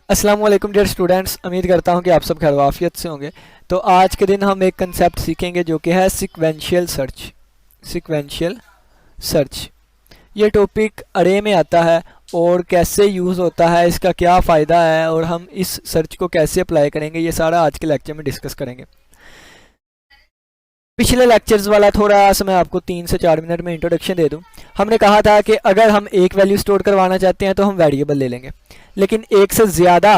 अस्सलाम वालेकुम dear students, उम्मीद करता हूँ कि आप सब खैर आफियत से होंगे। तो आज के दिन हम एक कंसेप्ट सीखेंगे जो कि है सीक्वेंशियल सर्च। सीक्वेंशियल सर्च ये टॉपिक अरे में आता है और कैसे यूज़ होता है, इसका क्या फ़ायदा है और हम इस सर्च को कैसे अप्लाई करेंगे, ये सारा आज के लेक्चर में डिस्कस करेंगे। पिछले लेक्चर्स वाला थोड़ा सा मैं आपको 3 से 4 मिनट में इंट्रोडक्शन दे दूं। हमने कहा था कि अगर हम एक वैल्यू स्टोर करवाना चाहते हैं तो हम वेरिएबल ले लेंगे, लेकिन एक से ज़्यादा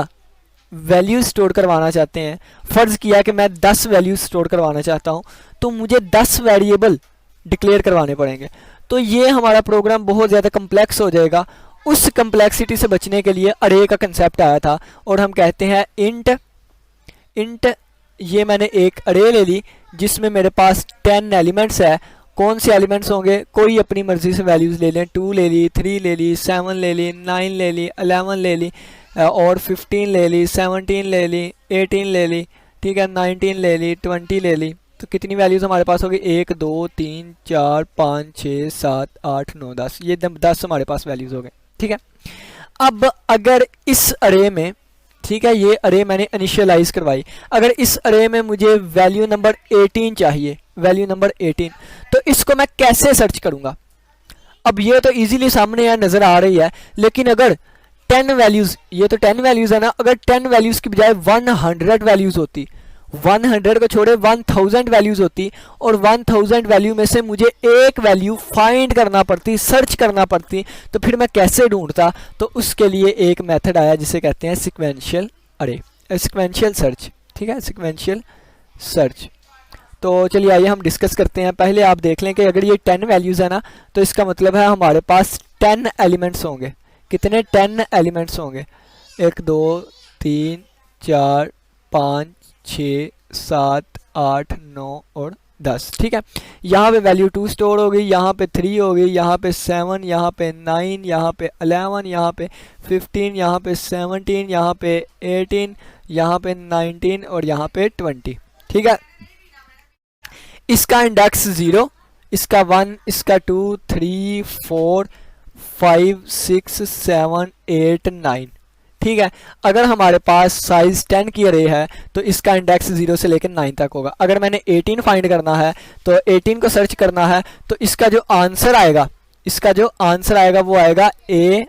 वैल्यू स्टोर करवाना चाहते हैं, फ़र्ज़ किया कि मैं 10 वैल्यू स्टोर करवाना चाहता हूं, तो मुझे 10 वेरिएबल डिक्लेयर करवाने पड़ेंगे। तो ये हमारा प्रोग्राम बहुत ज़्यादा कम्प्लेक्स हो जाएगा। उस कम्प्लेक्सिटी से बचने के लिए अरे का कंसेप्ट आया था और हम कहते हैं इंट। इंट ये मैंने एक अरे ले ली जिसमें मेरे पास 10 एलिमेंट्स है। कौन से एलिमेंट्स होंगे, कोई अपनी मर्ज़ी से वैल्यूज़ ले लें। 2 ले ली, 3 ले ली, 7 ले ली, 9 ले ली, 11 ले ली और 15 ले ली, 17 ले ली, 18 ले ली, ठीक है, 19 ले ली, 20 ले ली। तो कितनी वैल्यूज़ हमारे पास होगी? 1 2 3 4 5 6 7 8 9 10। ये 10 हमारे पास वैल्यूज़ हो गए, ठीक है। अब अगर इस अरे में, ठीक है, ये अरे मैंने इनिशियलाइज करवाई, अगर इस अरे में मुझे वैल्यू नंबर 18 चाहिए, वैल्यू नंबर 18, तो इसको मैं कैसे सर्च करूंगा? अब ये तो इजीली सामने है, नजर आ रही है, लेकिन अगर 10 वैल्यूज, ये तो 10 वैल्यूज है ना, अगर 10 वैल्यूज की बजाय 100 वैल्यूज होती, 100 को छोड़े 1000 वैल्यूज होती और 1000 वैल्यू में से मुझे एक वैल्यू फाइंड करना पड़ती, सर्च करना पड़ती, तो फिर मैं कैसे ढूंढता? तो उसके लिए एक मेथड आया जिसे कहते हैं सीक्वेंशियल अरे, सीक्वेंशियल सर्च, ठीक है, सीक्वेंशियल सर्च। तो चलिए आइए हम डिस्कस करते हैं। पहले आप देख लें कि अगर ये 10 वैल्यूज़ है ना, तो इसका मतलब है हमारे पास 10 एलिमेंट्स होंगे। कितने? 10 एलिमेंट्स होंगे। 1 2 3 4 5 6 7 8 9 और 10, ठीक है। यहाँ पे वैल्यू 2 स्टोर हो गई, यहाँ पे 3 हो गई, यहाँ पे 7, यहाँ पे 9, यहाँ पे 11, यहाँ पे 15, यहाँ पे 17, यहाँ पे 18, यहाँ पे 19 और यहाँ पे 20, ठीक है। इसका इंडेक्स 0, इसका 1, इसका 2 3 4 5 6 7 8 9, ठीक है। अगर हमारे पास साइज 10 की अरे है तो इसका इंडेक्स 0 से लेकर 9 तक होगा। अगर मैंने 18 फाइंड करना है तो 18 को सर्च करना है, तो इसका जो आंसर आएगा, इसका जो आंसर आएगा वो आएगा ए,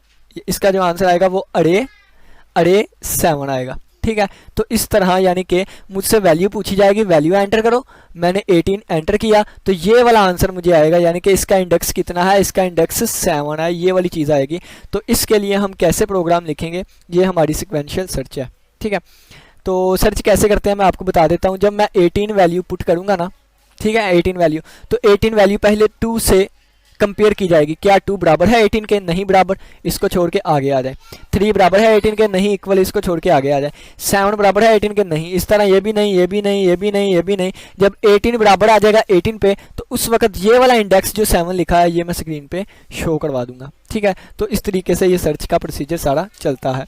इसका जो आंसर आएगा वो अरे 7 आएगा, ठीक है। तो इस तरह यानी कि मुझसे वैल्यू पूछी जाएगी, वैल्यू एंटर करो, मैंने 18 एंटर किया तो ये वाला आंसर मुझे आएगा, यानी कि इसका इंडेक्स कितना है? इसका इंडेक्स 7 है, ये वाली चीज़ आएगी। तो इसके लिए हम कैसे प्रोग्राम लिखेंगे? ये हमारी सिक्वेंशियल सर्च है, ठीक है। तो सर्च कैसे करते हैं मैं आपको बता देता हूँ। जब मैं 18 वैल्यू पुट करूँगा ना, ठीक है, 18 वैल्यू, तो 18 वैल्यू पहले 2 से कंपेयर की जाएगी। क्या 2 बराबर है 18 के? नहीं बराबर, इसको छोड़ के आगे आ जाए। 3 बराबर है 18 के? नहीं, इक्वल, इसको छोड़ के आगे आ जाए। 7 बराबर है 18 के? नहीं। इस तरह ये भी नहीं, ये भी नहीं, ये भी नहीं, ये भी नहीं। जब 18 बराबर आ जाएगा 18 पे, तो उस वक्त ये वाला इंडेक्स जो 7 लिखा है ये मैं स्क्रीन पे शो करवा दूंगा, ठीक है। तो इस तरीके से ये सर्च का प्रोसीजर सारा चलता है।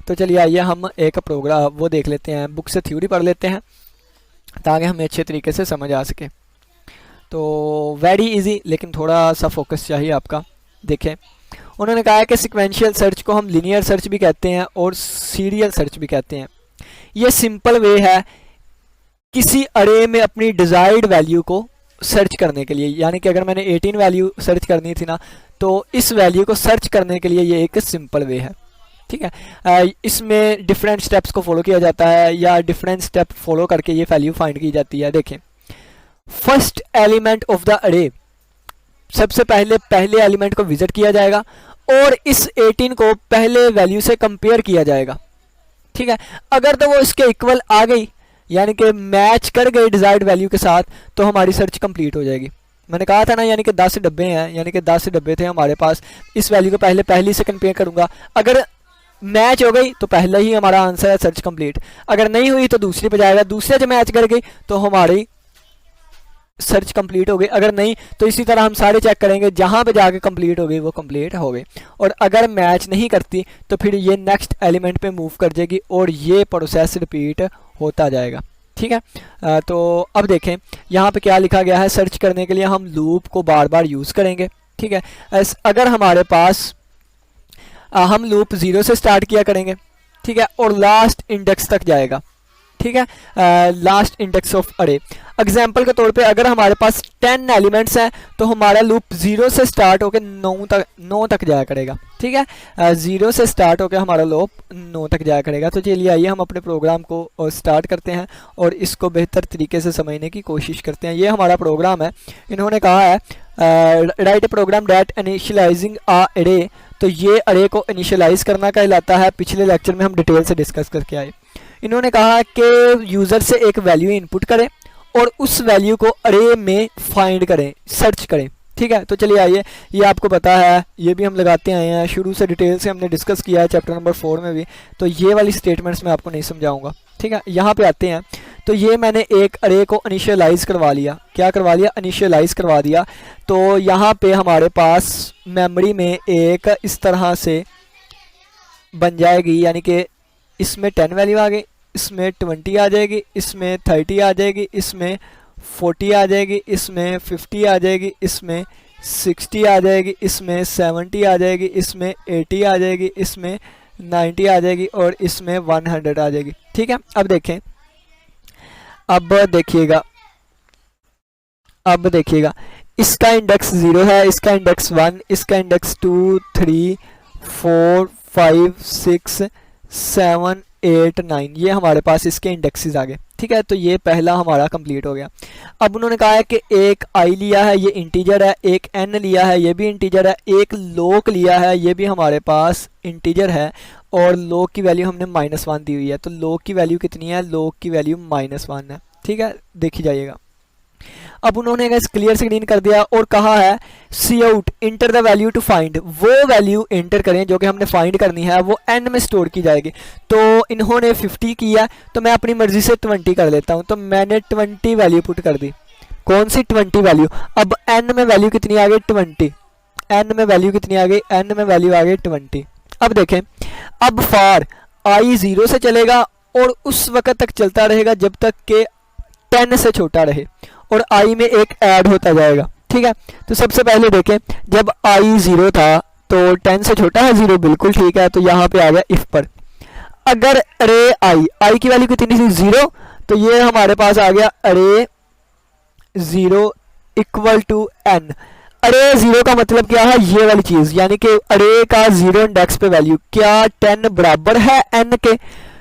तो चलिए आइए हम एक प्रोग्राम वो देख लेते हैं, बुक से थ्योरी पढ़ लेते हैं ताकि हमें अच्छे तरीके से समझ आ सके। तो वेरी इजी, लेकिन थोड़ा सा फोकस चाहिए आपका। देखें, उन्होंने कहा है कि सीक्वेंशियल सर्च को हम लीनियर सर्च भी कहते हैं और सीरियल सर्च भी कहते हैं। ये सिंपल वे है किसी अरे में अपनी डिजायर्ड वैल्यू को सर्च करने के लिए। यानी कि अगर मैंने 18 वैल्यू सर्च करनी थी ना, तो इस वैल्यू को सर्च करने के लिए ये एक सिंपल वे है, ठीक है। इसमें डिफरेंट स्टेप्स को फॉलो किया जाता है या डिफरेंट स्टेप फॉलो करके ये वैल्यू फाइंड की जाती है। देखें, फर्स्ट एलिमेंट ऑफ द अरे, सबसे पहले एलिमेंट को विजिट किया जाएगा और इस 18 को पहले वैल्यू से कंपेयर किया जाएगा, ठीक है। अगर तो वो इसके इक्वल आ गई, यानी कि मैच कर गई डिजायर्ड वैल्यू के साथ, तो हमारी सर्च कंप्लीट हो जाएगी। मैंने कहा था ना, यानी कि 10 डब्बे हैं, यानी कि 10 डब्बे थे हमारे पास। इस वैल्यू को पहली से कंपेयर करूंगा, अगर मैच हो गई तो पहले ही हमारा आंसर है सर्च कंप्लीट। अगर नहीं हुई तो दूसरी पे जाएगा, दूसरे से मैच कर गई तो हमारी सर्च कंप्लीट हो गई। अगर नहीं तो इसी तरह हम सारे चेक करेंगे, जहां पे जाके कंप्लीट हो गई वो कंप्लीट हो गई। और अगर मैच नहीं करती तो फिर ये नेक्स्ट एलिमेंट पे मूव कर जाएगी और ये प्रोसेस रिपीट होता जाएगा, ठीक है। तो अब देखें यहाँ पे क्या लिखा गया है। सर्च करने के लिए हम लूप को बार बार यूज़ करेंगे, ठीक है। अगर हमारे पास हम लूप 0 से स्टार्ट किया करेंगे, ठीक है, और लास्ट इंडेक्स तक जाएगा, ठीक है, लास्ट इंडेक्स ऑफ अरे। एग्जाम्पल के तौर पे अगर हमारे पास 10 एलिमेंट्स हैं तो हमारा लूप 0 से स्टार्ट होकर 9 तक जाया करेगा, ठीक है, 0 से स्टार्ट होकर हमारा लूप 9 तक जाया करेगा। तो चलिए आइए हम अपने प्रोग्राम को स्टार्ट करते हैं और इसको बेहतर तरीके से समझने की कोशिश करते हैं। ये हमारा प्रोग्राम है, इन्होंने कहा है write a program that initializing a array. तो ये अरे को इनिशियलाइज करना कहलाता है, पिछले लेक्चर में हम डिटेल से डिस्कस करके आए। इन्होंने कहा कि यूज़र से एक वैल्यू इनपुट करें और उस वैल्यू को अरे में फाइंड करें, सर्च करें, ठीक है। तो चलिए आइए, ये आपको पता है, ये भी हम लगाते आए हैं, शुरू से डिटेल से हमने डिस्कस किया है चैप्टर नंबर 4 में भी, तो ये वाली स्टेटमेंट्स मैं आपको नहीं समझाऊंगा, ठीक है। यहाँ पे आते हैं, तो ये मैंने एक अरे को इनिशियलाइज करवा लिया, क्या करवा लिया, इनिशियलाइज करवा दिया। तो यहाँ पे हमारे पास मेमोरी में एक इस तरह से बन जाएगी, यानी कि इसमें 10 वैल्यू आ गई, इसमें 20 आ जाएगी, इसमें 30 आ जाएगी, इसमें 40 आ जाएगी, इसमें 50 आ जाएगी, इसमें 60 आ जाएगी, इसमें 70 आ जाएगी, इसमें 80 आ जाएगी, इसमें 90 आ जाएगी और इसमें 100 आ जाएगी, ठीक है। अब देखें, अब देखिएगा इसका इंडेक्स 0 है, इसका इंडेक्स 1, इसका इंडेक्स 2, 3, 4, 5, 6, 7, 8, 9, ये हमारे पास इसके इंडेक्सेस आ गए, ठीक है। तो ये पहला हमारा कंप्लीट हो गया। अब उन्होंने कहा है कि एक आई लिया है, ये इंटीजर है, एक एन लिया है, ये भी इंटीजर है, एक लोक लिया है, ये भी हमारे पास इंटीजर है, और लोक की वैल्यू हमने -1 दी हुई है। तो लोक की वैल्यू कितनी है, लोक की वैल्यू -1 है, ठीक है, देखी जाइएगा। अब उन्होंने क्लियर स्क्रीन कर दिया और कहा है cout enter the value to find, वो वैल्यू एंटर करें जो कि हमने फाइंड करनी है, वो एन में स्टोर की जाएगी। तो इन्होंने 50 किया, तो मैं अपनी मर्जी से 20 कर लेता हूं, तो मैंने 20 वैल्यू पुट कर दी। कौन सी 20 वैल्यू, अब एन में वैल्यू कितनी आ गई, 20, एन में वैल्यू कितनी आ गई, एन में वैल्यू आ गई 20। अब देखें, अब फॉर आई 0 से चलेगा और उस वक्त तक चलता रहेगा जब तक के 10 से छोटा रहे, और आई में एक ऐड होता जाएगा, ठीक है। तो सबसे पहले देखें, जब आई 0 था तो 10 से छोटा है 0, बिल्कुल ठीक है। तो यहाँ पे आ गया इफ पर, अगर अरे आई की वैल्यू कितनी थी, 0, तो ये हमारे पास आ गया अरे 0 इक्वल टू एन। अरे 0 का मतलब क्या है, ये वाली चीज, यानी कि अरे का 0 इंडेक्स पे वैल्यू, क्या 10 बराबर है एन के,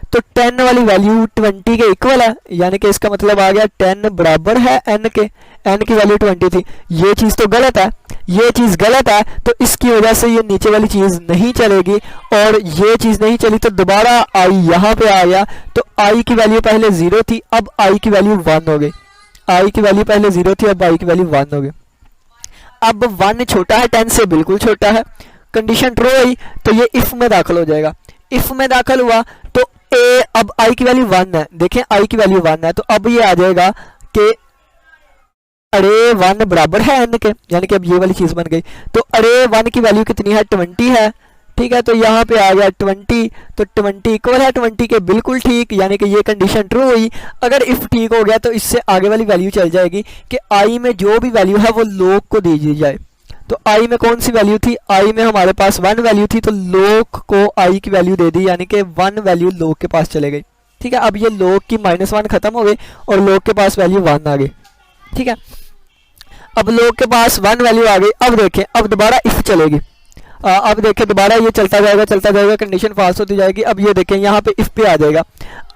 तो 10 वाली वैल्यू 20 के इक्वल है, यानी कि इसका मतलब आ गया 10 बराबर है n के, n की वैल्यू 20 थी। ये चीज़ तो गलत है, ये चीज़ गलत है, तो इसकी वजह से ये नीचे वाली चीज़ नहीं चलेगी, और ये चीज़ नहीं चली तो दोबारा i यहाँ पे आ गया। तो i की वैल्यू पहले 0 थी, अब i की वैल्यू 1 हो गई, i की वैल्यू पहले 0 थी, अब i की वैल्यू 1 हो गई। अब 1 छोटा है 10 से, बिल्कुल छोटा है, कंडीशन ट्रू हुई तो ये इफ में दाखिल हो जाएगा। इफ में दाखिल हुआ तो अब i की वैल्यू 1 है, देखें i की वैल्यू 1 है, तो अब ये आ जाएगा कि अरे 1 बराबर है n के, यानी कि अब ये वाली चीज बन गई। तो अरे 1 की वैल्यू कितनी है, 20 है, ठीक है। तो यहाँ पे आ गया 20, तो 20 इक्वल है 20 के, बिल्कुल ठीक, यानी कि ये कंडीशन ट्रू हुई। अगर इफ ठीक हो गया तो इससे आगे वाली वैल्यू चल जाएगी कि i में जो भी वैल्यू है वो लोक को दी जाए। तो i में कौन सी वैल्यू थी, i में हमारे पास 1 वैल्यू थी, तो लोक को i की वैल्यू दे दी, यानी कि 1 वैल्यू लोक के पास चले गई, ठीक है। अब ये लोक की -1 खत्म हो गई और लोक के पास वैल्यू 1 आ गई, ठीक है। अब लोक के पास 1 वैल्यू आ गई। अब देखें, अब दोबारा इफ चलेगी, अब देखें दोबारा ये चलता जाएगा, कंडीशन फाल्स होती जाएगी। अब ये देखें यहाँ पे इफ पे आ जाएगा,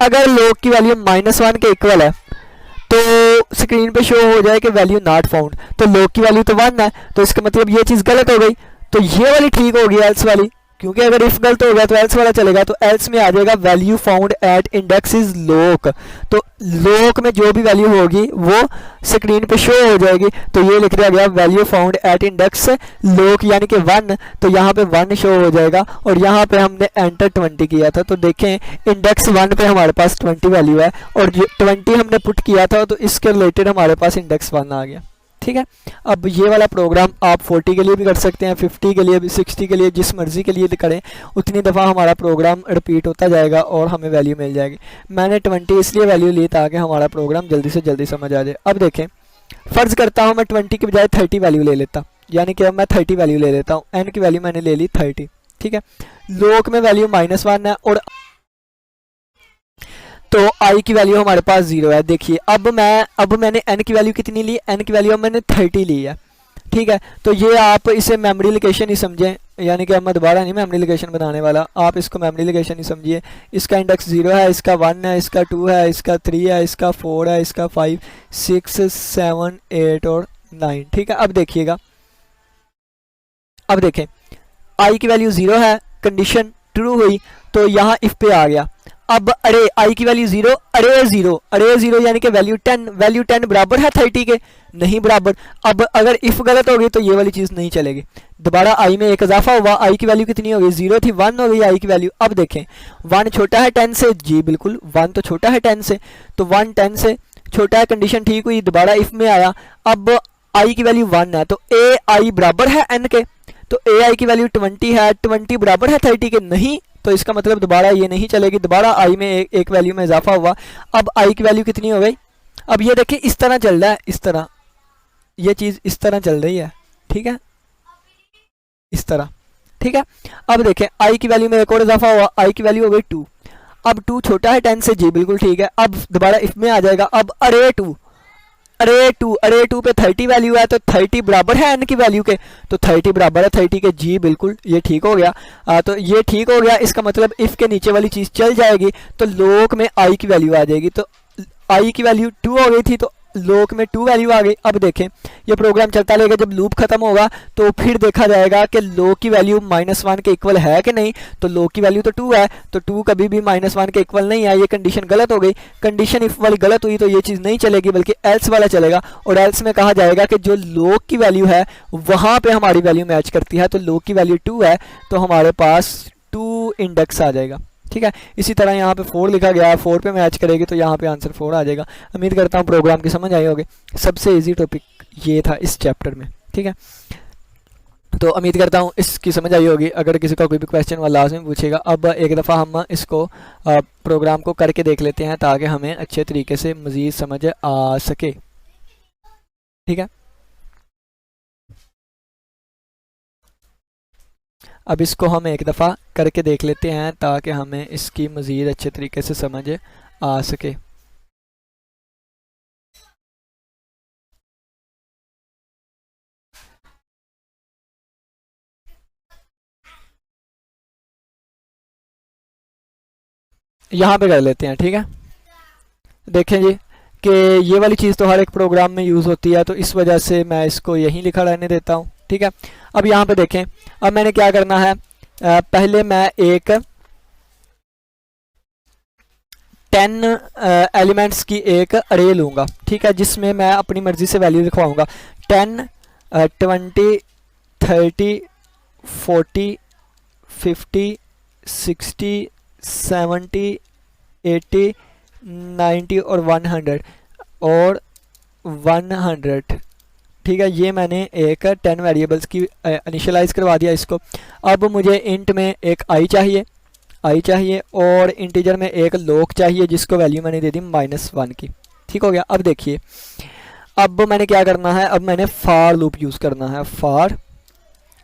अगर लोक की वैल्यू -1 के इक्वल है तो स्क्रीन पे शो हो जाए कि वैल्यू नॉट फाउंड, तो लोक की वैल्यू तो 1 है, तो इसका मतलब ये चीज़ गलत हो गई। तो ये वाली ठीक होगी, एल्स वाली, क्योंकि अगर इफ गलत हो गया तो एल्स वाला चलेगा। तो एल्स में आ जाएगा value found at index is लोक, तो लोक में जो भी वैल्यू होगी वो स्क्रीन पे शो हो जाएगी। तो ये लिख दिया गया वैल्यू फाउंड एट इंडेक्स लोक, यानी कि 1, तो यहाँ पे 1 शो हो जाएगा, और यहाँ पे हमने एंटर 20 किया था, तो देखें इंडेक्स 1 पे हमारे पास 20 वैल्यू है, और 20 हमने पुट किया था, तो इसके रिलेटेड हमारे पास इंडेक्स 1 आ गया, ठीक है। अब ये वाला प्रोग्राम आप 40 के लिए भी कर सकते हैं, 50 के लिए भी, 60 के लिए, जिस मर्जी के लिए करें, उतनी दफ़ा हमारा प्रोग्राम रिपीट होता जाएगा और हमें वैल्यू मिल जाएगी। मैंने 20 इसलिए वैल्यू ली ताकि हमारा प्रोग्राम जल्दी से जल्दी समझ आ जाए। अब देखें, फ़र्ज़ करता हूँ मैं 20 के बजाय 30 वैल्यू ले लेता, यानी कि अब मैं 30 वैल्यू ले लेता हूँ, n की वैल्यू मैंने ले ली 30, ठीक है। लोक में वैल्यू -1 है और आई की वैल्यू हमारे पास 0 है। देखिए अब मैंने n की वैल्यू कितनी ली, n की वैल्यू मैंने 30 ली है, ठीक है। तो ये आप इसे मेमोरी लोकेशन ही समझें, यानी कि अब मैं दोबारा नहीं मेमोरी लोकेशन बनाने वाला, आप इसको मेमोरी लोकेशन ही समझिए। इसका इंडेक्स 0 है, इसका 1 है, इसका 2 है, इसका 3 है, इसका 4 है, इसका 5 6 7 8 और 9, ठीक है। अब देखिएगा, अब देखें आई की वैल्यू 0 है, कंडीशन ट्रू हुई तो यहाँ इफ पे आ गया। अब अरे आई की वैल्यू 0, अरे 0 यानी कि वैल्यू 10 बराबर है 30 के, नहीं बराबर। अब अगर इफ गलत होगी तो ये वाली चीज़ नहीं चलेगी। दोबारा आई में एक इजाफा हुआ, आई की वैल्यू कितनी हो गई, 0 थी 1 हो गई आई की वैल्यू। अब देखें 1 छोटा है 10 से, जी बिल्कुल 1 तो छोटा है 10 से, तो 1 10 से छोटा है, कंडीशन ठीक हुई, दोबारा इफ में आया। अब आई की वैल्यू 1 है तो ए आई बराबर है n के, तो ए आई की वैल्यू 20 है, 20 बराबर है 30 के, नहीं, तो इसका मतलब दोबारा ये नहीं चलेगी, दोबारा आई में एक वैल्यू में इजाफा हुआ। अब आई की वैल्यू कितनी हो गई, अब ये देखिए इस तरह चल रहा है, इस तरह ये चीज़ इस तरह चल रही है, ठीक है, इस तरह, ठीक है। अब देखें आई की वैल्यू में एक और इजाफा हुआ, आई की वैल्यू हो गई 2। अब 2 छोटा है 10 से, जी बिल्कुल ठीक है। अब दोबारा इफ में आ जाएगा, अब अरे 2 पे 30 वैल्यू है तो 30 बराबर है n की वैल्यू के, तो 30 बराबर है 30 के, जी बिल्कुल ये ठीक हो गया। तो ये ठीक हो गया, इसका मतलब इफ के नीचे वाली चीज़ चल जाएगी तो लोक में आई की वैल्यू आ जाएगी। तो आई की वैल्यू 2 हो गई थी तो लोक में 2 वैल्यू आ गई। अब देखें ये प्रोग्राम चलता रहेगा, जब लूप खत्म होगा तो फिर देखा जाएगा कि लोक की वैल्यू -1 के इक्वल है कि नहीं, तो लोक की वैल्यू तो 2 है, तो 2 कभी भी -1 के इक्वल नहीं है, ये कंडीशन गलत हो गई। कंडीशन इफ वाली गलत हुई तो ये चीज़ नहीं चलेगी बल्कि एल्स वाला चलेगा, और एल्स में कहा जाएगा कि जो लोक की वैल्यू है वहाँ पे हमारी वैल्यू मैच करती है, तो लोक की वैल्यू 2 है तो हमारे पास 2 इंडेक्स आ जाएगा, ठीक है। इसी तरह यहाँ पे 4 लिखा गया है, 4 पे मैच करेगी तो यहाँ पे आंसर 4 आ जाएगा। उम्मीद करता हूँ प्रोग्राम की समझ आई होगी, सबसे इजी टॉपिक ये था इस चैप्टर में, ठीक है। तो उम्मीद करता हूँ इसकी समझ आई होगी। अगर किसी का कोई भी क्वेश्चन वह लाजमी पूछेगा। अब एक दफ़ा हम इसको प्रोग्राम को करके देख लेते हैं ताकि हमें अच्छे तरीके से मज़ीद समझ आ सके, ठीक है। अब इसको हम एक दफ़ा करके देख लेते हैं ताकि हमें इसकी मज़ीद अच्छे तरीके से समझ आ सके। यहाँ पे कर लेते हैं, ठीक है। देखें जी कि ये वाली चीज़ तो हर एक प्रोग्राम में यूज़ होती है, तो इस वजह से मैं इसको यहीं लिखा रहने देता हूँ, ठीक है। अब यहाँ पे देखें, अब मैंने क्या करना है, पहले मैं एक 10 एलिमेंट्स की एक अरे लूँगा, ठीक है, जिसमें मैं अपनी मर्ज़ी से वैल्यू लिखवाऊँगा। 10 20 30 40 50 60 70 80 90 और 100, ठीक है। ये मैंने एक 10 वेरिएबल्स की इनिशियलाइज करवा दिया इसको। अब मुझे इंट में एक आई चाहिए और इंटीजर में एक लोक चाहिए जिसको वैल्यू मैंने दे दी -1 की, ठीक हो गया। अब देखिए अब मैंने क्या करना है, अब मैंने फार लूप यूज़ करना है। फार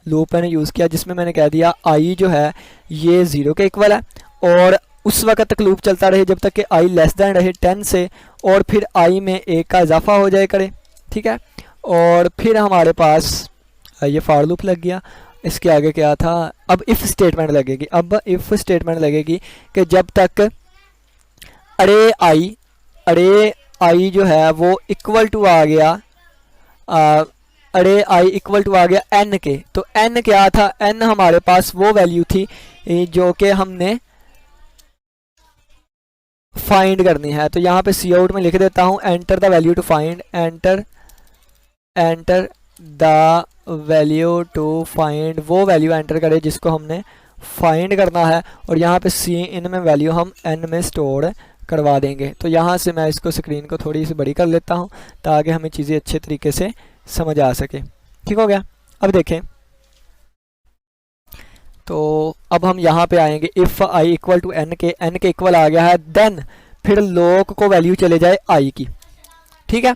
लूप मैंने यूज़ किया जिसमें मैंने कह दिया आई जो है ये 0 के इक्वल है और उस वक्त तक लूप चलता रहे जब तक कि आई लेस दैन रहे 10 से, और फिर आई में 1 का इजाफा हो जाए करे, ठीक है। और फिर हमारे पास ये फार लूप लग गया। इसके आगे क्या था, अब इफ़ स्टेटमेंट लगेगी। अब इफ़ स्टेटमेंट लगेगी कि जब तक अरे आई जो है वो इक्वल टू आ गया, अरे आई इक्वल टू आ गया n के। तो n क्या था, n हमारे पास वो वैल्यू थी जो कि हमने फाइंड करनी है। तो यहाँ पे सी आउट में लिख देता हूँ enter the value to find, enter the value to find, वो वैल्यू एंटर करे जिसको हमने फाइंड करना है, और यहाँ पे सी इन में वैल्यू हम n में स्टोर करवा देंगे। तो यहाँ से मैं इसको स्क्रीन को थोड़ी सी बड़ी कर लेता हूँ ताकि हमें चीज़ें अच्छे तरीके से समझ आ सके, ठीक हो गया। अब देखें तो अब हम यहाँ पे आएंगे, if I equal to n के इक्वल आ गया है, देन फिर लोक को वैल्यू चले जाए आई की, ठीक है।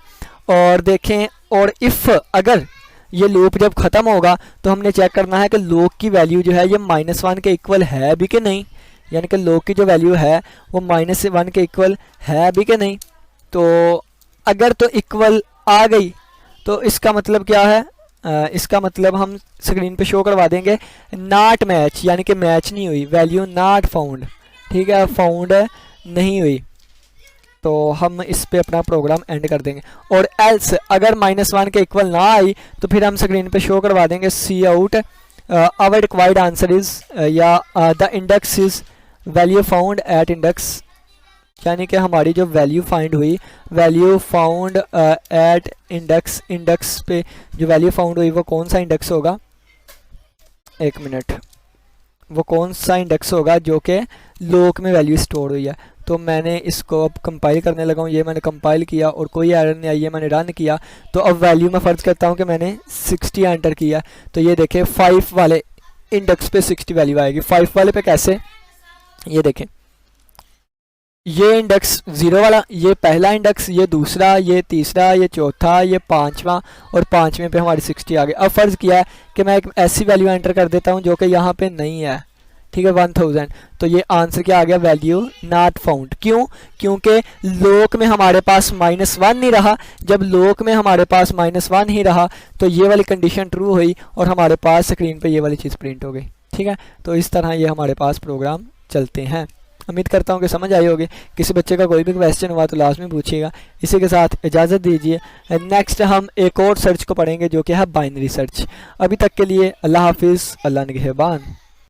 और देखें, और इफ़ अगर ये लूप जब ख़त्म होगा तो हमने चेक करना है कि लोक की वैल्यू जो है ये -1 के इक्वल है भी कि नहीं। यानी कि लोग की जो वैल्यू है वो -1 के इक्वल है अभी के नहीं। तो अगर तो इक्वल आ गई तो इसका मतलब क्या है, इसका मतलब हम स्क्रीन पे शो करवा देंगे नॉट मैच, यानी कि मैच नहीं हुई, वैल्यू नॉट फाउंड। ठीक है, फाउंड नहीं हुई, तो हम इस पे अपना प्रोग्राम एंड कर देंगे। और एल्स अगर -1 के इक्वल ना आई तो फिर हम स्क्रीन पे शो करवा देंगे cout our required answer is या the index is value found at index, यानी कि हमारी जो वैल्यू फाइंड हुई, value found at index, index पे जो वैल्यू फाउंड हुई वो कौन सा इंडेक्स होगा, एक मिनट, वो कौन सा इंडेक्स होगा जो कि लोक में वैल्यू स्टोर हुई है। तो मैंने इसको अब कंपाइल करने लगा हूँ, ये मैंने कंपाइल किया और कोई एरर नहीं आई है, मैंने रन किया। तो अब वैल्यू मैं फ़र्ज़ करता हूँ कि मैंने 60 एंटर किया, तो ये देखें 5 वाले इंडेक्स पे 60 वैल्यू आएगी। 5 वाले पे कैसे, ये देखें, ये इंडेक्स 0 वाला, ये पहला इंडेक्स, ये दूसरा, ये तीसरा, ये चौथा, ये पांचवा, और पांचवें पे हमारी 60 आ गई। अब फ़र्ज़ किया है कि मैं एक ऐसी वैल्यू एंटर कर देता हूँ जो कि यहाँ पे नहीं है, ठीक है, 1000। तो ये आंसर क्या आ गया, वैल्यू नॉट फाउंड। क्यों, क्योंकि लोक में हमारे पास -1 नहीं रहा। जब लोक में हमारे पास -1 ही रहा तो ये वाली कंडीशन ट्रू हुई और हमारे पास स्क्रीन पे ये वाली चीज़ प्रिंट हो गई। ठीक है, तो इस तरह ये हमारे पास प्रोग्राम चलते हैं। उम्मीद करता हूँ कि समझ आई होगी। किसी बच्चे का कोई भी क्वेश्चन हुआ तो लास्ट में पूछिएगा। इसी के साथ इजाज़त दीजिए। नेक्स्ट हम एक और सर्च को पढ़ेंगे जो कि है बाइनरी सर्च। अभी तक के लिए अल्लाह हाफिज़, अल्लाह निगहबान।